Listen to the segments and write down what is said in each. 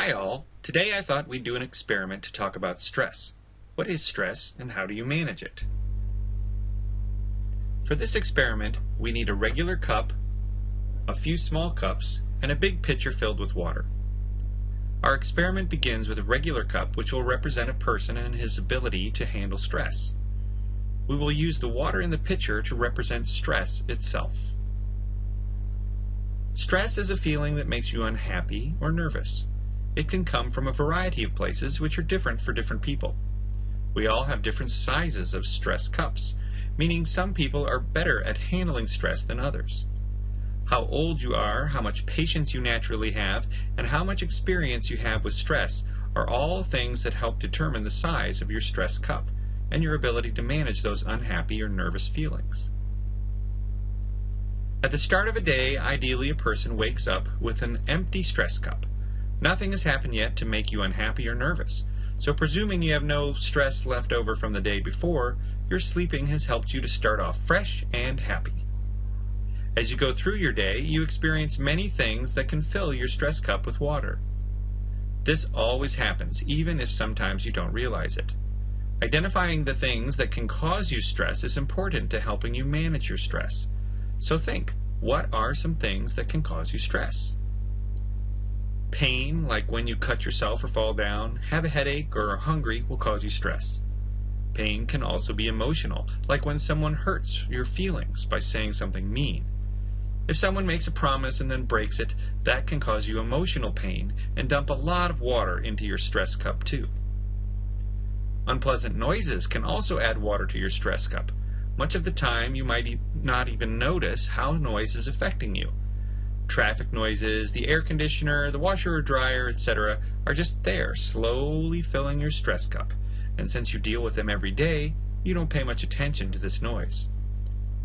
Hi all, today I thought we'd do an experiment to talk about stress. What is stress and how do you manage it? For this experiment, we need a regular cup, a few small cups, and a big pitcher filled with water. Our experiment begins with a regular cup which will represent a person and his ability to handle stress. We will use the water in the pitcher to represent stress itself. Stress is a feeling that makes you unhappy or nervous. It can come from a variety of places which are different for different people. We all have different sizes of stress cups, meaning some people are better at handling stress than others. How old you are, how much patience you naturally have, and how much experience you have with stress are all things that help determine the size of your stress cup and your ability to manage those unhappy or nervous feelings. At the start of a day, ideally a person wakes up with an empty stress cup. Nothing has happened yet to make you unhappy or nervous, so presuming you have no stress left over from the day before, your sleeping has helped you to start off fresh and happy. As you go through your day, you experience many things that can fill your stress cup with water. This always happens, even if sometimes you don't realize it. Identifying the things that can cause you stress is important to helping you manage your stress. So think, what are some things that can cause you stress? Pain, like when you cut yourself or fall down, have a headache, or are hungry, will cause you stress. Pain can also be emotional, like when someone hurts your feelings by saying something mean. If someone makes a promise and then breaks it, that can cause you emotional pain and dump a lot of water into your stress cup too. Unpleasant noises can also add water to your stress cup. Much of the time you might not even notice how noise is affecting you. Traffic noises, the air conditioner, the washer or dryer, etc. are just there, slowly filling your stress cup. And since you deal with them every day, you don't pay much attention to this noise.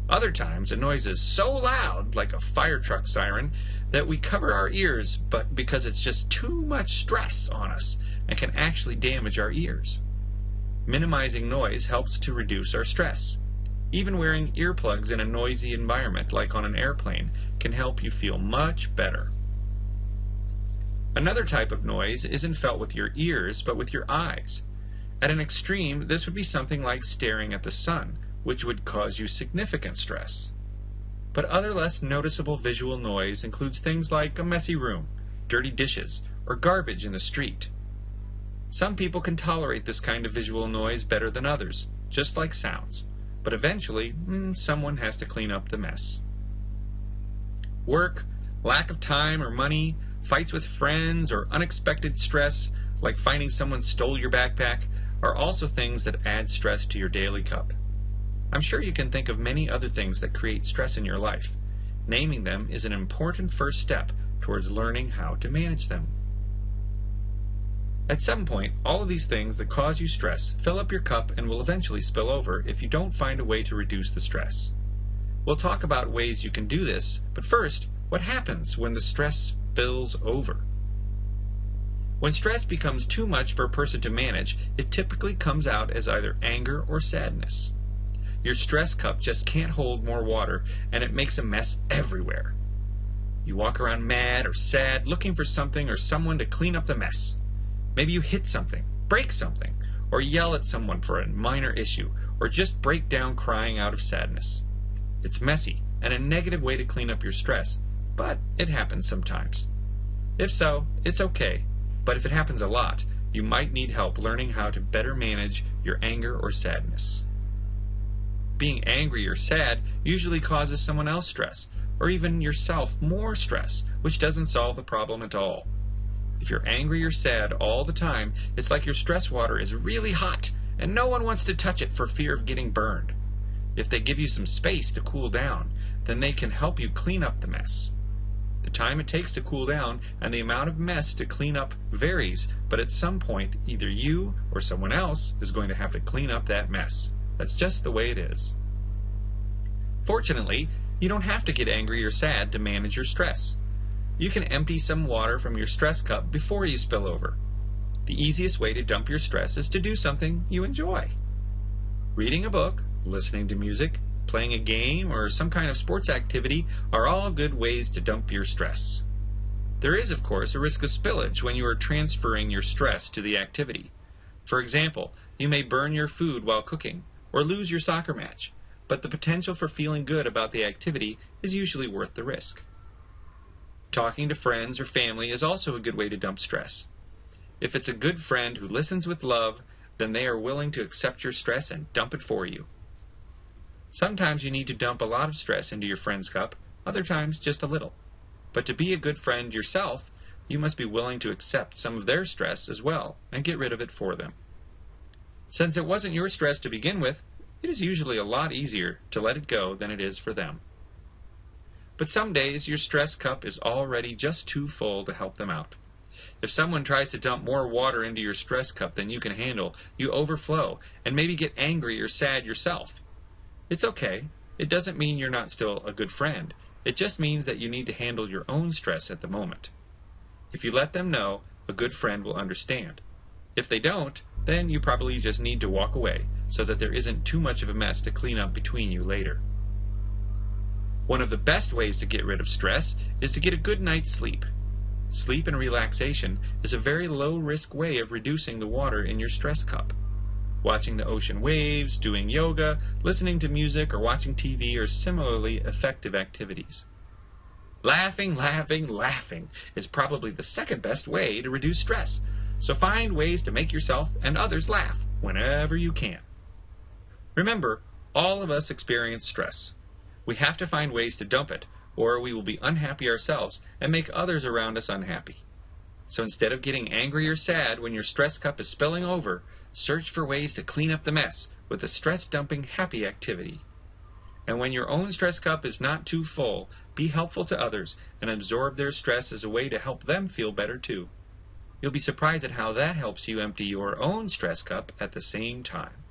Other times, a noise is so loud, like a fire truck siren, that we cover our ears, but because it's just too much stress on us and can actually damage our ears. Minimizing noise helps to reduce our stress. Even wearing earplugs in a noisy environment, like on an airplane, can help you feel much better. Another type of noise isn't felt with your ears, but with your eyes. At an extreme, this would be something like staring at the sun, which would cause you significant stress. But other less noticeable visual noise includes things like a messy room, dirty dishes, or garbage in the street. Some people can tolerate this kind of visual noise better than others, just like sounds. But eventually, someone has to clean up the mess. Work, lack of time or money, fights with friends, or unexpected stress, like finding someone stole your backpack, are also things that add stress to your daily cup. I'm sure you can think of many other things that create stress in your life. Naming them is an important first step towards learning how to manage them. At some point, all of these things that cause you stress fill up your cup and will eventually spill over if you don't find a way to reduce the stress. We'll talk about ways you can do this, but first, what happens when the stress spills over? When stress becomes too much for a person to manage, it typically comes out as either anger or sadness. Your stress cup just can't hold more water, and it makes a mess everywhere. You walk around mad or sad, looking for something or someone to clean up the mess. Maybe you hit something, break something, or yell at someone for a minor issue, or just break down crying out of sadness. It's messy and a negative way to clean up your stress, but it happens sometimes. If so, it's okay, but if it happens a lot, you might need help learning how to better manage your anger or sadness. Being angry or sad usually causes someone else stress, or even yourself more stress, which doesn't solve the problem at all. If you're angry or sad all the time, it's like your stress water is really hot, and no one wants to touch it for fear of getting burned. If they give you some space to cool down, then they can help you clean up the mess. The time it takes to cool down and the amount of mess to clean up varies, but at some point, either you or someone else is going to have to clean up that mess. That's just the way it is. Fortunately, you don't have to get angry or sad to manage your stress. You can empty some water from your stress cup before you spill over. The easiest way to dump your stress is to do something you enjoy. Reading a book, listening to music, playing a game, or some kind of sports activity are all good ways to dump your stress. There is, of course, a risk of spillage when you are transferring your stress to the activity. For example, you may burn your food while cooking, or lose your soccer match, but the potential for feeling good about the activity is usually worth the risk. Talking to friends or family is also a good way to dump stress. If it's a good friend who listens with love, then they are willing to accept your stress and dump it for you. Sometimes you need to dump a lot of stress into your friend's cup, other times just a little. But to be a good friend yourself, you must be willing to accept some of their stress as well and get rid of it for them. Since it wasn't your stress to begin with, it is usually a lot easier to let it go than it is for them. But some days your stress cup is already just too full to help them out. If someone tries to dump more water into your stress cup than you can handle, you overflow and maybe get angry or sad yourself. It's okay. It doesn't mean you're not still a good friend. It just means that you need to handle your own stress at the moment. If you let them know, a good friend will understand. If they don't, then you probably just need to walk away so that there isn't too much of a mess to clean up between you later. One of the best ways to get rid of stress is to get a good night's sleep. Sleep and relaxation is a very low-risk way of reducing the water in your stress cup. Watching the ocean waves, doing yoga, listening to music, or watching TV are similarly effective activities. Laughing, laughing, laughing is probably the second best way to reduce stress, so find ways to make yourself and others laugh whenever you can. Remember, all of us experience stress. We have to find ways to dump it, or we will be unhappy ourselves and make others around us unhappy. So instead of getting angry or sad when your stress cup is spilling over, search for ways to clean up the mess with a stress-dumping happy activity. And when your own stress cup is not too full, be helpful to others and absorb their stress as a way to help them feel better too. You'll be surprised at how that helps you empty your own stress cup at the same time.